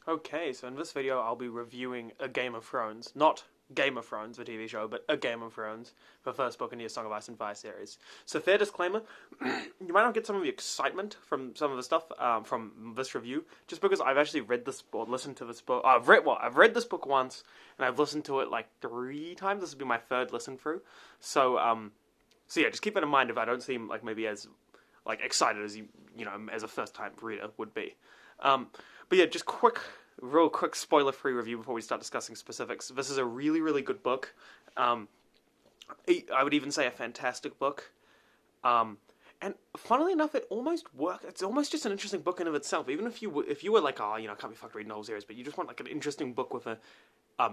Okay, so in this video I'll be reviewing A Game of Thrones. Not Game of Thrones, the TV show, but A Game of Thrones, the first book in the Song of Ice and Fire series. So fair disclaimer, you might not get some of the excitement from some of the stuff from this review, just because I've actually read this or listened to this book. I've read this book once, and I've listened to it like 3 times. This will be my third listen through. So yeah, just keep that in mind if I don't seem like maybe as like excited as as a first time reader would be. But yeah, just real quick spoiler-free review before we start discussing specifics. This is a really, really good book. I would even say a fantastic book. And funnily enough, it almost works. It's almost just an interesting book in of itself. Even if you were like, I can't be fucked reading the whole series, but you just want like an interesting book with a,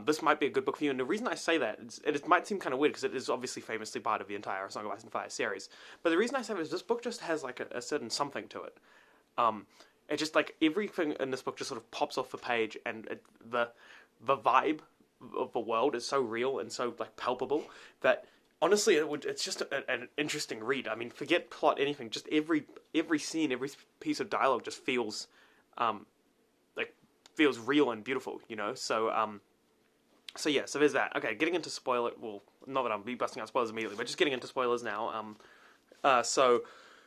this might be a good book for you. And the reason I say that, it might seem kind of weird because it is obviously famously part of the entire Song of Ice and Fire series. But the reason I say that is this book just has like a certain something to it. It just like everything in this book just sort of pops off the page, and the vibe of the world is so real and so like palpable that honestly it's just an interesting read. I mean, forget plot, anything. Just every scene, every piece of dialogue just feels feels real and beautiful. So yeah, so there's that. Okay, getting into spoiler. Well, not that I'll be busting out spoilers immediately, but just getting into spoilers now. So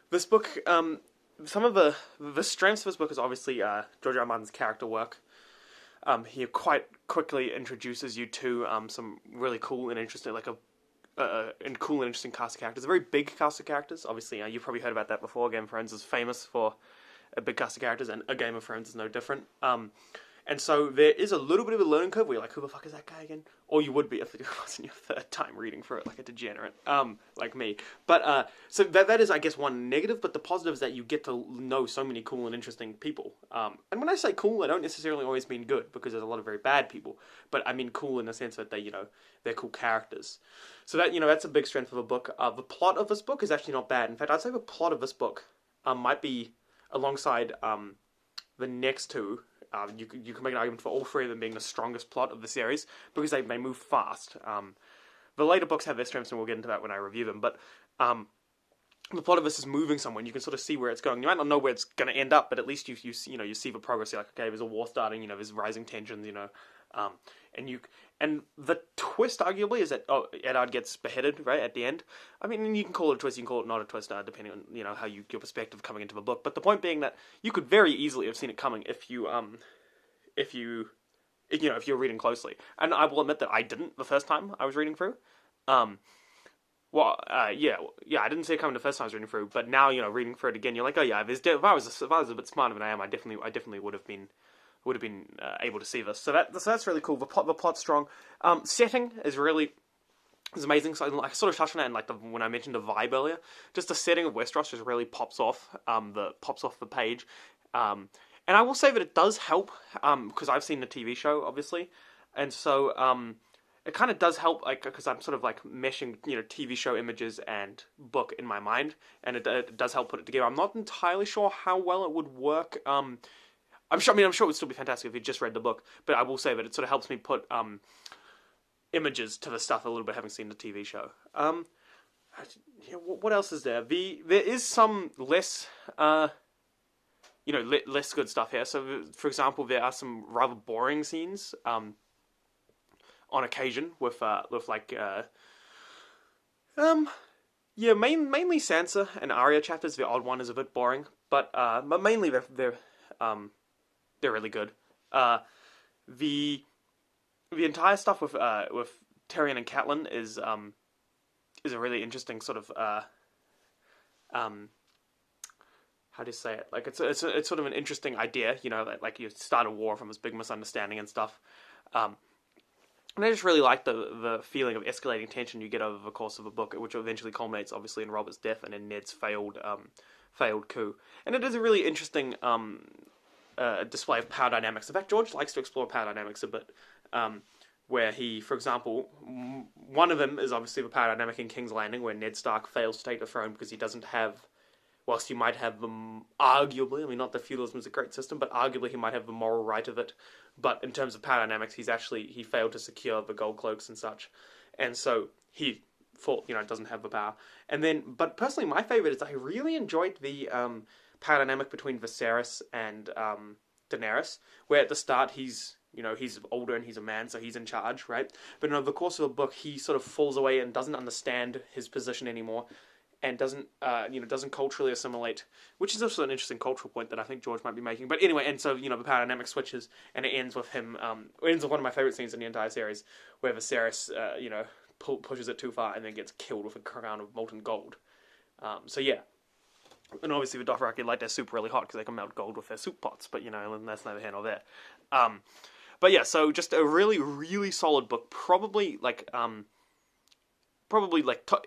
this book, some of the strengths of this book is obviously George R. R. Martin's character work. He quite quickly introduces you to some really cool and interesting, cool and interesting cast of characters. A very big cast of characters. Obviously, you've probably heard about that before. Game of Thrones is famous for a big cast of characters, and A Game of Thrones is no different. And so there is a little bit of a learning curve where you're like, who the fuck is that guy again? Or you would be if it wasn't your third time reading through it like a degenerate, like me. But, so that is, I guess, one negative, but the positive is that you get to know so many cool and interesting people. And when I say cool, I don't necessarily always mean good, because there's a lot of very bad people. But I mean cool in the sense that they're cool characters. So that's a big strength of the book. The plot of this book is actually not bad. In fact, I'd say the plot of this book might be alongside the next two. You can make an argument for all three of them being the strongest plot of the series, because they move fast. The later books have their strengths, and we'll get into that when I review them, but the plot of this is moving somewhere, and you can sort of see where it's going. You might not know where it's going to end up, but at least you see the progress. You're like, okay, there's a war starting, there's rising tensions, and the twist, arguably, is that Eddard gets beheaded, right, at the end. I mean, you can call it a twist, you can call it not a twist, depending on how your perspective coming into the book. But the point being that you could very easily have seen it coming if you're reading closely. And I will admit that I didn't the first time I was reading through. I didn't see it coming the first time I was reading through, but now, reading through it again, you're like, oh yeah, if I was a bit smarter than I am, I definitely would have been able to see this. So that's really cool. The plot's strong. Setting is amazing. So I sort of touched on that in when I mentioned the vibe earlier. Just the setting of Westeros just really pops off the page. And I will say that it does help because I've seen the TV show, obviously, and so it kind of does help, because I'm sort of meshing TV show images and book in my mind, and it does help put it together. I'm not entirely sure how well it would work. I'm sure it would still be fantastic if you just read the book, but I will say that it sort of helps me put images to the stuff a little bit, having seen the TV show. What else is there? There is some less, less good stuff here. So, for example, there are some rather boring scenes on occasion with mainly Sansa and Arya chapters. The odd one is a bit boring, but mainly they're really good. The entire stuff with Tyrion and Catelyn is a really interesting sort of how do you say it? It's sort of an interesting idea, like you start a war from this big misunderstanding and stuff. And I just really like the feeling of escalating tension you get over the course of a book, which eventually culminates, obviously, in Robert's death and in Ned's failed coup. And it is a really interesting display of power dynamics. In fact, George likes to explore power dynamics a bit, where he, for example, one of them is obviously the power dynamic in King's Landing, where Ned Stark fails to take the throne because he doesn't have, whilst you might have them arguably, I mean, not that feudalism is a great system, but arguably he might have the moral right of it. But in terms of power dynamics, he failed to secure the gold cloaks and such. And so he doesn't have the power. And then, but personally, my favorite is I really enjoyed the power dynamic between Viserys and Daenerys, where at the start he's he's older and he's a man, so he's in charge, right? But over the course of the book, he sort of falls away and doesn't understand his position anymore, and doesn't culturally assimilate, which is also an interesting cultural point that I think George might be making. But anyway, and so the power dynamic switches, and it ends with him. It ends with one of my favorite scenes in the entire series, where Viserys, pushes it too far and then gets killed with a crown of molten gold. So yeah. And obviously the Dothraki like their soup really hot because they can melt gold with their soup pots, but that's neither here nor there. But yeah, so just a really, really solid book. Probably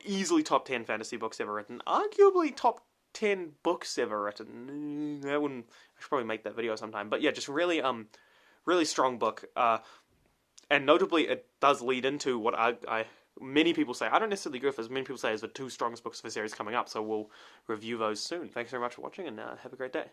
easily top 10 fantasy books ever written. Arguably top 10 books ever written. I should probably make that video sometime. But yeah, just really, really strong book. And notably, it does lead into what many people say. I don't necessarily agree with this. Many people say is the two strongest books of the series coming up. So we'll review those soon. Thanks very much for watching, and have a great day.